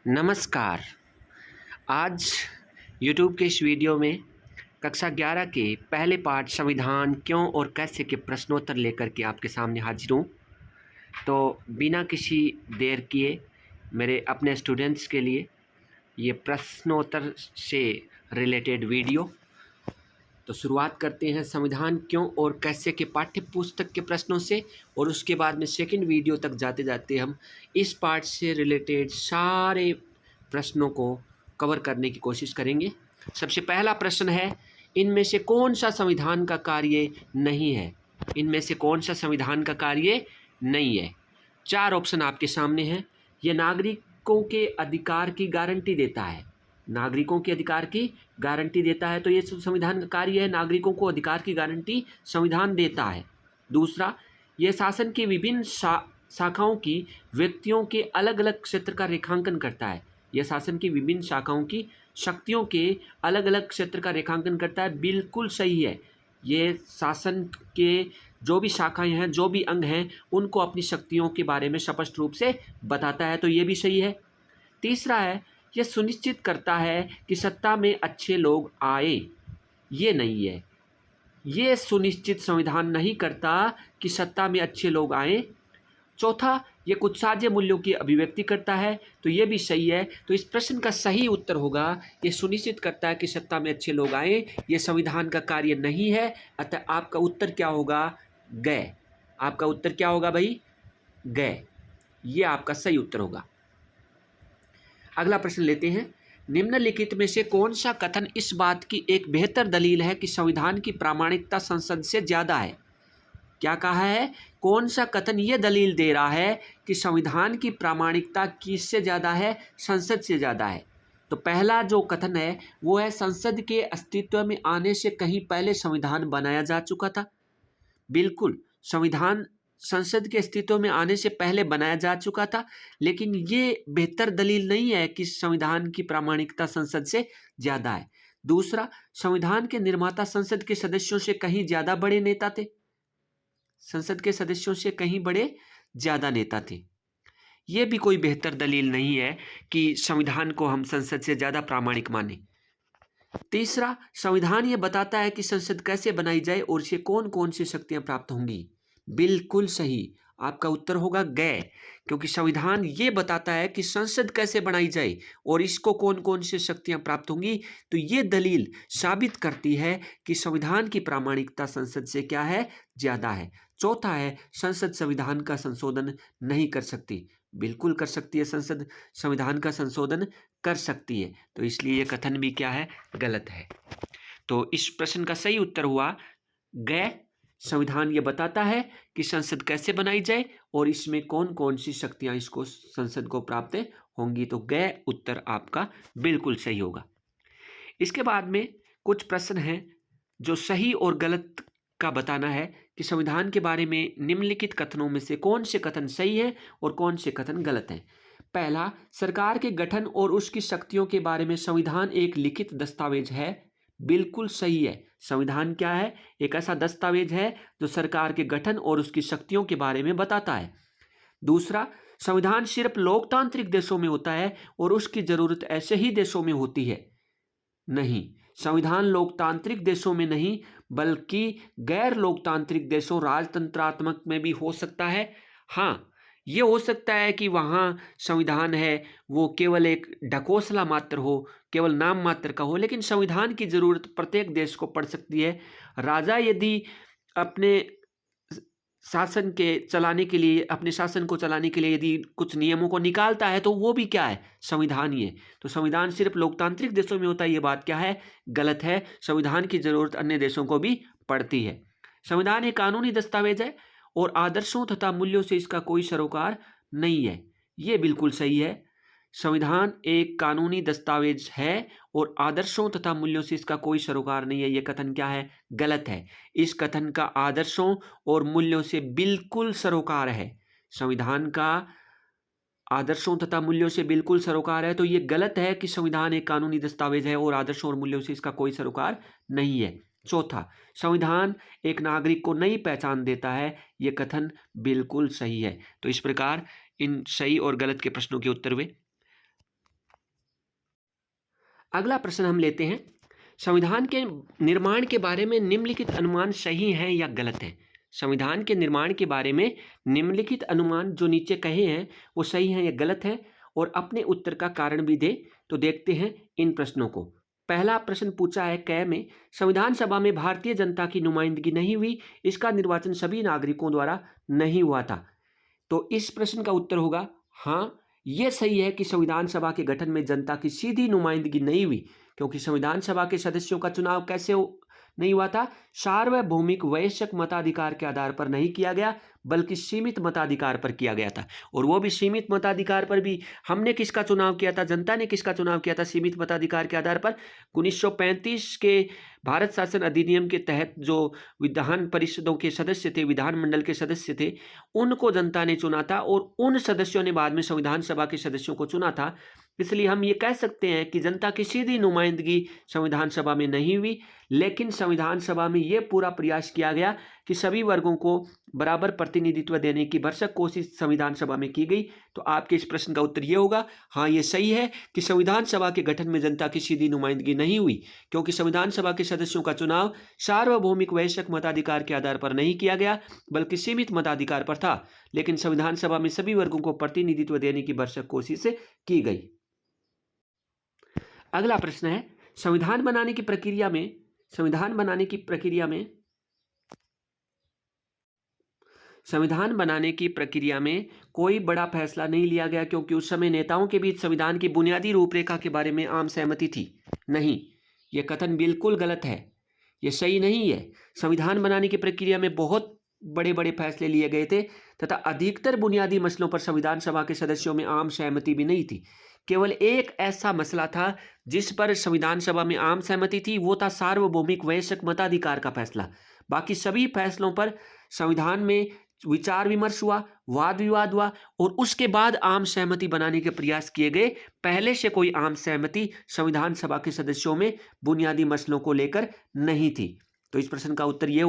नमस्कार। आज YouTube के इस वीडियो में कक्षा 11 के पहले पाठ संविधान क्यों और कैसे के प्रश्नोत्तर लेकर के आपके सामने हाजिर हूँ। तो बिना किसी देर किए मेरे अपने स्टूडेंट्स के लिए ये प्रश्नोत्तर से रिलेटेड वीडियो। तो शुरुआत करते हैं संविधान क्यों और कैसे के पाठ्य पुस्तक के प्रश्नों से, और उसके बाद में सेकंड वीडियो तक जाते जाते हम इस पाठ से रिलेटेड सारे प्रश्नों को कवर करने की कोशिश करेंगे। सबसे पहला प्रश्न है, इनमें से कौन सा संविधान का कार्य नहीं है? इनमें से कौन सा संविधान का कार्य नहीं है? 4 ऑप्शन आपके सामने हैं। ये नागरिकों के अधिकार की गारंटी देता है। नागरिकों के अधिकार की गारंटी देता है, तो ये संविधान का कार्य है। नागरिकों को अधिकार की गारंटी संविधान देता है। दूसरा, यह शासन की विभिन्न शाखाओं की व्यक्तियों के अलग अलग क्षेत्र का रेखांकन करता है। यह शासन की विभिन्न शाखाओं की शक्तियों के अलग अलग क्षेत्र का रेखांकन करता है। बिल्कुल सही है। ये शासन के जो भी शाखाएं हैं, जो भी अंग हैं, उनको अपनी शक्तियों के बारे में स्पष्ट रूप से बताता है, तो ये भी सही है। तीसरा है, यह सुनिश्चित करता है कि सत्ता में अच्छे लोग आए। ये नहीं है। ये सुनिश्चित संविधान नहीं करता कि सत्ता में अच्छे लोग आए। चौथा, ये कुछ साझे मूल्यों की अभिव्यक्ति करता है, तो ये भी सही है। तो इस प्रश्न का सही उत्तर होगा, ये सुनिश्चित करता है कि सत्ता में अच्छे लोग आए। ये संविधान का कार्य नहीं है। अतः आपका उत्तर क्या होगा? गए। आपका उत्तर क्या होगा भाई? गए। ये आपका सही उत्तर होगा। अगला प्रश्न लेते हैं। निम्नलिखित में से कौन सा कथन इस बात की एक बेहतर दलील है कि संविधान की प्रामाणिकता संसद से ज़्यादा है? क्या कहा है? कौन सा कथन ये दलील दे रहा है कि संविधान की प्रामाणिकता किससे ज़्यादा है? संसद से ज़्यादा है। तो पहला जो कथन है वो है, संसद के अस्तित्व में आने से कहीं पहले संविधान बनाया जा चुका था। बिल्कुल, संविधान संसद के अस्तित्व में आने से पहले बनाया जा चुका था, लेकिन ये बेहतर दलील नहीं है कि संविधान की प्रामाणिकता संसद से ज़्यादा है। दूसरा, संविधान के निर्माता संसद के सदस्यों से कहीं ज़्यादा बड़े नेता थे। संसद के सदस्यों से कहीं बड़े ज़्यादा नेता थे। ये भी कोई बेहतर दलील नहीं है कि संविधान को हम संसद से ज़्यादा प्रामाणिक माने। तीसरा, संविधान ये बताता है कि संसद कैसे बनाई जाए और इसे कौन कौन सी शक्तियां प्राप्त होंगी। बिल्कुल सही। आपका उत्तर होगा गए, क्योंकि संविधान ये बताता है कि संसद कैसे बनाई जाए और इसको कौन कौन सी शक्तियां प्राप्त होंगी। तो ये दलील साबित करती है कि संविधान की प्रामाणिकता संसद से क्या है? ज़्यादा है। चौथा है, संसद संविधान का संशोधन नहीं कर सकती। बिल्कुल कर सकती है। संसद संविधान का संशोधन कर सकती है, तो इसलिए ये कथन भी क्या है? गलत है। तो इस प्रश्न का सही उत्तर हुआ गए। संविधान ये बताता है कि संसद कैसे बनाई जाए और इसमें कौन कौन सी शक्तियां इसको संसद को प्राप्त होंगी, तो गए उत्तर आपका बिल्कुल सही होगा। इसके बाद में कुछ प्रश्न हैं जो सही और गलत का बताना है कि संविधान के बारे में निम्नलिखित कथनों में से कौन से कथन सही है और कौन से कथन गलत हैं। पहला, सरकार के गठन और उसकी शक्तियों के बारे में संविधान एक लिखित दस्तावेज है। बिल्कुल सही है। संविधान क्या है? एक ऐसा दस्तावेज है जो सरकार के गठन और उसकी शक्तियों के बारे में बताता है। दूसरा, संविधान सिर्फ लोकतांत्रिक देशों में होता है और उसकी जरूरत ऐसे ही देशों में होती है। नहीं, संविधान लोकतांत्रिक देशों में नहीं बल्कि गैर लोकतांत्रिक देशों, राजतंत्रात्मक में भी हो सकता है। हाँ, ये हो सकता है कि वहाँ संविधान है वो केवल एक ढकोसला मात्र हो, केवल नाम मात्र का हो, लेकिन संविधान की ज़रूरत प्रत्येक देश को पड़ सकती है। राजा यदि अपने शासन के चलाने के लिए, अपने शासन को चलाने के लिए यदि कुछ नियमों को निकालता है, तो वो भी क्या है? संविधान ही है। तो संविधान सिर्फ लोकतांत्रिक देशों में होता है, ये बात क्या है? गलत है। संविधान की जरूरत अन्य देशों को भी पड़ती है। संविधान एक कानूनी दस्तावेज है और आदर्शों तथा मूल्यों से इसका कोई सरोकार नहीं है। ये बिल्कुल सही है। संविधान एक कानूनी दस्तावेज है और आदर्शों तथा मूल्यों से इसका कोई सरोकार नहीं है। ये कथन क्या है? गलत है। इस कथन का आदर्शों और मूल्यों से बिल्कुल सरोकार है। संविधान का आदर्शों तथा मूल्यों से बिल्कुल सरोकार है, तो ये गलत है कि संविधान एक कानूनी दस्तावेज है और आदर्शों और मूल्यों से इसका कोई सरोकार नहीं है। चौथा, संविधान एक नागरिक को नई पहचान देता है। ये कथन बिल्कुल सही है। तो इस प्रकार इन सही और गलत के प्रश्नों के उत्तर हुए। अगला प्रश्न हम लेते हैं, संविधान के निर्माण के बारे में निम्नलिखित अनुमान सही हैं या गलत हैं। संविधान के निर्माण के बारे में निम्नलिखित अनुमान जो नीचे कहे हैं वो सही हैं या गलत हैं, और अपने उत्तर का कारण भी दे। तो देखते हैं इन प्रश्नों को। पहला प्रश्न पूछा है क में, संविधान सभा में भारतीय जनता की नुमाइंदगी नहीं हुई, इसका निर्वाचन सभी नागरिकों द्वारा नहीं हुआ था। तो इस प्रश्न का उत्तर होगा हाँ, ये सही है कि संविधान सभा के गठन में जनता की सीधी नुमाइंदगी नहीं हुई, क्योंकि संविधान सभा के सदस्यों का चुनाव नहीं हुआ था, सार्वभौमिक वयस्क मताधिकार के आधार पर नहीं किया गया, बल्कि सीमित मताधिकार पर किया गया था। और वो भी सीमित मताधिकार पर भी हमने किसका चुनाव किया था, जनता ने किसका चुनाव किया था सीमित मताधिकार के आधार पर? 1935 के भारत शासन अधिनियम के तहत जो विधान परिषदों के सदस्य थे, विधानमंडल के सदस्य थे, उनको जनता ने चुना था, और उन सदस्यों ने बाद में संविधान सभा के सदस्यों को चुना था। इसलिए हम ये कह सकते हैं कि जनता की सीधी नुमाइंदगी संविधान सभा में नहीं हुई, लेकिन संविधान सभा में ये पूरा प्रयास किया गया कि सभी वर्गों को बराबर प्रतिनिधित्व देने की भरसक कोशिश संविधान सभा में की गई। तो आपके इस प्रश्न का उत्तर ये होगा, हाँ ये सही है कि संविधान सभा के गठन में जनता की सीधी नुमाइंदगी नहीं हुई, क्योंकि संविधान सभा के सदस्यों का चुनाव सार्वभौमिक वयस्क मताधिकार के आधार पर नहीं किया गया, बल्कि सीमित मताधिकार पर था। लेकिन संविधान सभा में सभी वर्गों को प्रतिनिधित्व देने की भरसक कोशिश की गई। अगला प्रश्न है, संविधान बनाने की प्रक्रिया में कोई बड़ा फैसला नहीं लिया गया, क्योंकि उस समय नेताओं के बीच संविधान की बुनियादी रूपरेखा के बारे में आम सहमति थी। नहीं, यह कथन बिल्कुल गलत है, यह सही नहीं है। संविधान बनाने की प्रक्रिया में बहुत बड़े बड़े फैसले लिए गए थे, तथा अधिकतर बुनियादी मसलों पर संविधान सभा के सदस्यों में आम सहमति भी नहीं थी। केवल एक ऐसा मसला था जिस पर संविधान सभा में आम सहमति थी, वो था सार्वभौमिक वयस्क मताधिकार का फैसला। बाकी सभी फैसलों पर संविधान में विचार विमर्श हुआ, वाद विवाद हुआ, और उसके बाद आम सहमति बनाने के प्रयास किए गए। पहले से कोई आम सहमति संविधान सभा के सदस्यों में बुनियादी मसलों को लेकर नहीं थी। तो इस प्रश्न का उत्तर ये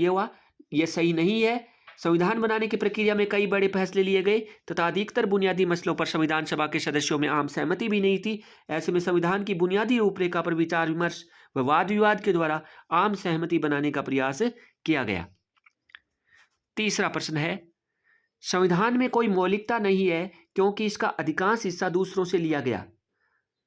हुआ, यह सही नहीं है। संविधान बनाने की प्रक्रिया में कई बड़े फैसले लिए गए, तथा अधिकतर बुनियादी मसलों पर संविधान सभा के सदस्यों में आम सहमति भी नहीं थी। ऐसे में संविधान की बुनियादी रूपरेखा पर विचार विमर्श व वाद विवाद के द्वारा आम सहमति बनाने का प्रयास किया गया। तीसरा प्रश्न है, संविधान में कोई मौलिकता नहीं है, क्योंकि इसका अधिकांश हिस्सा दूसरों से लिया गया।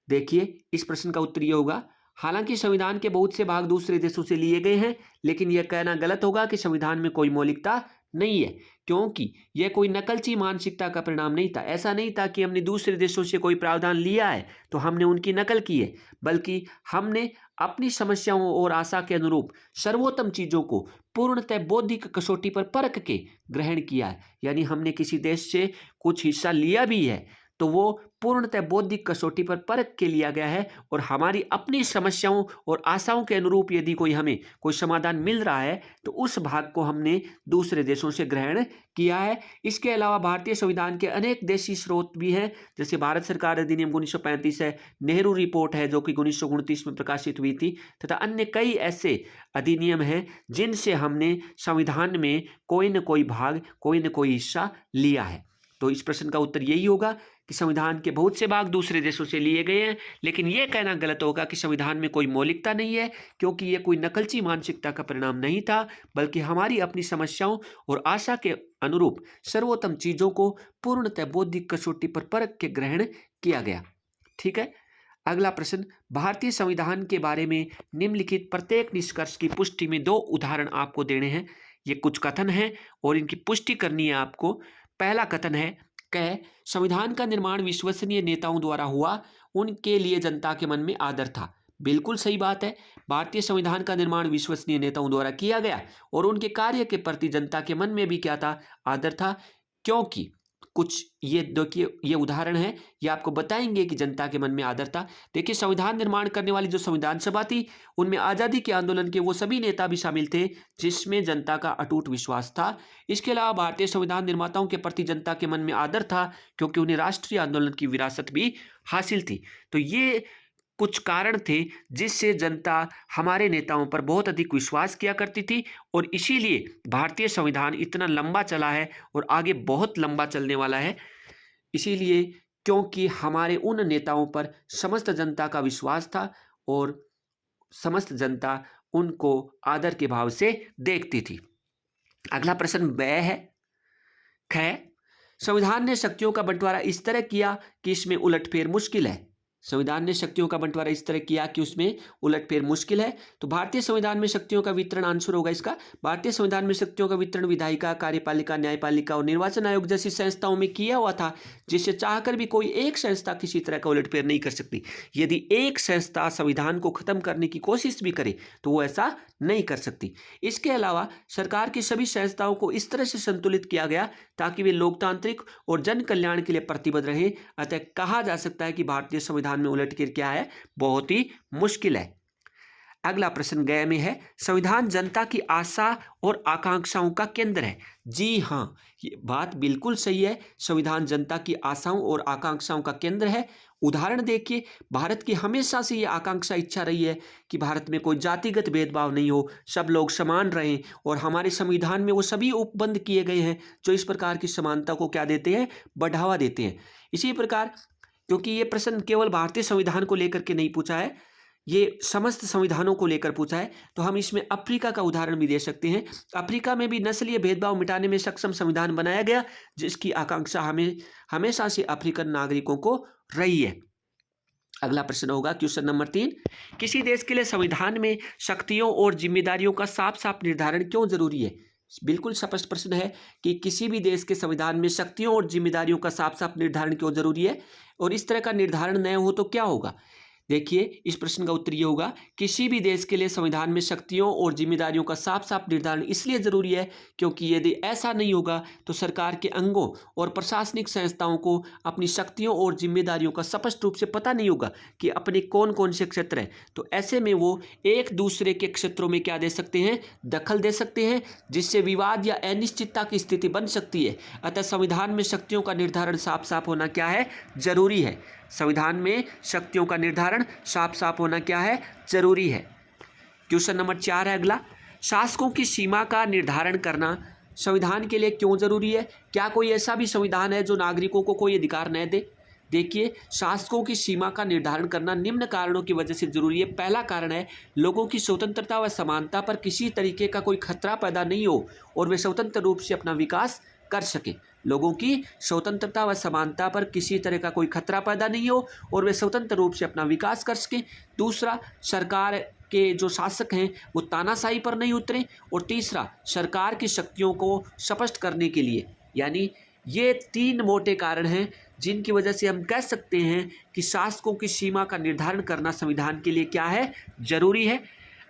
देखिए, इस प्रश्न का उत्तर यह होगा, हालांकि संविधान के बहुत से भाग दूसरे देशों से लिए गए हैं, लेकिन यह कहना गलत होगा कि संविधान में कोई मौलिकता नहीं है, क्योंकि यह कोई नकलची मानसिकता का परिणाम नहीं था। ऐसा नहीं था कि हमने दूसरे देशों से कोई प्रावधान लिया है तो हमने उनकी नकल की है, बल्कि हमने अपनी समस्याओं और आशा के अनुरूप सर्वोत्तम चीज़ों को पूर्णतः बौद्धिक कसौटी पर परख के ग्रहण किया है। यानी हमने किसी देश से कुछ हिस्सा लिया भी है तो वो पूर्णतः बौद्धिक कसौटी पर परख के लिया गया है, और हमारी अपनी समस्याओं और आशाओं के अनुरूप यदि हमें कोई समाधान मिल रहा है तो उस भाग को हमने दूसरे देशों से ग्रहण किया है। इसके अलावा भारतीय संविधान के अनेक देशी स्रोत भी हैं, जैसे भारत सरकार अधिनियम 1935 है, नेहरू रिपोर्ट है जो कि 1929 में प्रकाशित हुई थी, तथा अन्य कई ऐसे अधिनियम हैं जिनसे हमने संविधान में कोई न कोई भाग, कोई न कोई हिस्सा लिया है। तो इस प्रश्न का उत्तर यही होगा कि संविधान के बहुत से भाग दूसरे देशों से लिए गए हैं, लेकिन यह कहना गलत होगा कि संविधान में कोई मौलिकता नहीं है, क्योंकि यह कोई नकलची मानसिकता का परिणाम नहीं था, बल्कि हमारी अपनी समस्याओं और आशा के अनुरूप सर्वोत्तम चीज़ों को पूर्णतः बौद्धिक कसौटी पर परख के ग्रहण किया गया। ठीक है। अगला प्रश्न, भारतीय संविधान के बारे में निम्नलिखित प्रत्येक निष्कर्ष की पुष्टि में 2 उदाहरण आपको देने हैं। ये कुछ कथन हैं और इनकी पुष्टि करनी है आपको। पहला कथन है, संविधान का निर्माण विश्वसनीय नेताओं द्वारा हुआ, उनके लिए जनता के मन में आदर था। बिल्कुल सही बात है, भारतीय संविधान का निर्माण विश्वसनीय नेताओं द्वारा किया गया और उनके कार्य के प्रति जनता के मन में भी क्या था, आदर था। क्योंकि कुछ ये देखिए, ये उदाहरण है, ये आपको बताएंगे कि जनता के मन में आदर था। देखिए, संविधान निर्माण करने वाली जो संविधान सभा थी, उनमें आज़ादी के आंदोलन के वो सभी नेता भी शामिल थे जिसमें जनता का अटूट विश्वास था। इसके अलावा भारतीय संविधान निर्माताओं के प्रति जनता के मन में आदर था, क्योंकि उन्हें राष्ट्रीय आंदोलन की विरासत भी हासिल थी। तो ये कुछ कारण थे जिससे जनता हमारे नेताओं पर बहुत अधिक विश्वास किया करती थी, और इसीलिए भारतीय संविधान इतना लंबा चला है और आगे बहुत लंबा चलने वाला है। इसीलिए क्योंकि हमारे उन नेताओं पर समस्त जनता का विश्वास था और समस्त जनता उनको आदर के भाव से देखती थी। अगला प्रश्न वह है ख संविधान ने शक्तियों का बंटवारा इस तरह किया कि इसमें उलटफेर मुश्किल है। संविधान ने शक्तियों का बंटवारा इस तरह किया कि उसमें उलटफेर मुश्किल है। तो भारतीय संविधान में शक्तियों का वितरण आंसर होगा इसका। भारतीय संविधान में शक्तियों का वितरण विधायिका, कार्यपालिका, न्यायपालिका और निर्वाचन आयोग जैसी संस्थाओं में किया हुआ था, जिससे चाहकर भी कोई एक संस्था किसी तरह का उलटफेर नहीं कर सकती। यदि एक संस्था संविधान को खत्म करने की कोशिश भी करे तो वो ऐसा नहीं कर सकती। इसके अलावा सरकार की सभी संस्थाओं को इस तरह से संतुलित किया गया ताकि वे लोकतांत्रिक और जन कल्याण के लिए प्रतिबद्ध रहे। अतः कहा जा सकता है कि भारतीय संविधान में उलटफेर क्या है, बहुत ही मुश्किल है। अगला प्रश्न गया में है, संविधान जनता की आशा और आकांक्षाओं का केंद्र है। जी हाँ, ये बात बिल्कुल सही है। संविधान जनता की आशाओं और आकांक्षाओं का केंद्र है। उदाहरण देखिए, भारत की हमेशा से ये आकांक्षा इच्छा रही है कि भारत में कोई जातिगत भेदभाव नहीं हो, सब लोग समान रहें, और हमारे संविधान में वो सभी उपबंध किए गए हैं जो इस प्रकार की समानता को क्या देते हैं, बढ़ावा देते हैं। इसी प्रकार, क्योंकि ये प्रश्न केवल भारतीय संविधान को लेकर के नहीं पूछा है, ये समस्त संविधानों को लेकर पूछा है, तो हम इसमें अफ्रीका का उदाहरण भी दे सकते हैं। अफ्रीका में भी नस्लीय भेदभाव मिटाने में सक्षम संविधान बनाया गया, जिसकी आकांक्षा हमेशा से अफ्रीकन नागरिकों को रही है। अगला प्रश्न होगा क्वेश्चन नंबर 3, किसी देश के लिए संविधान में शक्तियों और जिम्मेदारियों का साफ साफ निर्धारण क्यों जरूरी है। बिल्कुल स्पष्ट प्रश्न है कि किसी भी देश के संविधान में शक्तियों और जिम्मेदारियों का साफ साफ निर्धारण क्यों जरूरी है, और इस तरह का निर्धारण न हो तो क्या होगा। देखिए, इस प्रश्न का उत्तर ये होगा, किसी भी देश के लिए संविधान में शक्तियों और जिम्मेदारियों का साफ साफ निर्धारण इसलिए जरूरी है क्योंकि यदि ऐसा नहीं होगा तो सरकार के अंगों और प्रशासनिक संस्थाओं को अपनी शक्तियों और जिम्मेदारियों का स्पष्ट रूप से पता नहीं होगा कि अपने कौन कौन से क्षेत्र हैं। तो ऐसे में वो एक दूसरे के क्षेत्रों में क्या दे सकते हैं, दखल दे सकते हैं, जिससे विवाद या अनिश्चितता की स्थिति बन सकती है। अतः संविधान में शक्तियों का निर्धारण साफ साफ होना क्या है, जरूरी है। संविधान में शक्तियों का निर्धारण साफ साफ होना क्या है, जरूरी है। क्वेश्चन नंबर 4 है अगला, शासकों की सीमा का निर्धारण करना संविधान के लिए क्यों जरूरी है। क्या कोई ऐसा भी संविधान है जो नागरिकों को कोई अधिकार न दे। देखिए, शासकों की सीमा का निर्धारण करना निम्न कारणों की वजह से जरूरी है। पहला कारण है, लोगों की स्वतंत्रता व समानता पर किसी तरीके का कोई खतरा पैदा नहीं हो और वे स्वतंत्र रूप से अपना विकास कर सके। लोगों की स्वतंत्रता व समानता पर किसी तरह का कोई खतरा पैदा नहीं हो और वे स्वतंत्र रूप से अपना विकास कर सकें। दूसरा, सरकार के जो शासक हैं वो तानाशाही पर नहीं उतरे। और तीसरा, सरकार की शक्तियों को स्पष्ट करने के लिए। यानी ये 3 मोटे कारण हैं जिनकी वजह से हम कह सकते हैं कि शासकों की सीमा का निर्धारण करना संविधान के लिए क्या है, जरूरी है।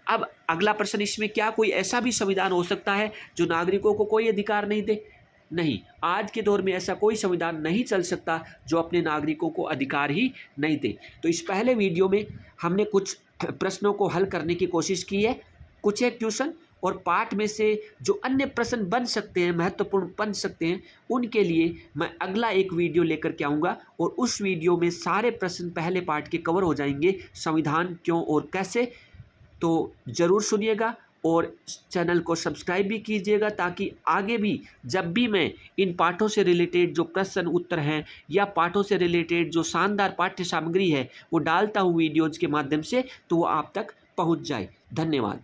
अब अगला प्रश्न, इसमें क्या कोई ऐसा भी संविधान हो सकता है जो नागरिकों को कोई अधिकार नहीं दे। नहीं, आज के दौर में ऐसा कोई संविधान नहीं चल सकता जो अपने नागरिकों को अधिकार ही नहीं दे। तो इस पहले वीडियो में हमने कुछ प्रश्नों को हल करने की कोशिश की है। कुछ एक क्वेश्चन और पार्ट में से जो अन्य प्रश्न बन सकते हैं, महत्वपूर्ण बन सकते हैं, उनके लिए मैं अगला एक वीडियो लेकर के आऊँगा और उस वीडियो में सारे प्रश्न पहले पार्ट के कवर हो जाएंगे, संविधान क्यों और कैसे। तो ज़रूर सुनिएगा और चैनल को सब्सक्राइब भी कीजिएगा ताकि आगे भी जब भी मैं इन पाठों से रिलेटेड जो प्रश्न उत्तर हैं या पाठों से रिलेटेड जो शानदार पाठ्य सामग्री है वो डालता हूँ वीडियोज़ के माध्यम से, तो वो आप तक पहुँच जाए। धन्यवाद।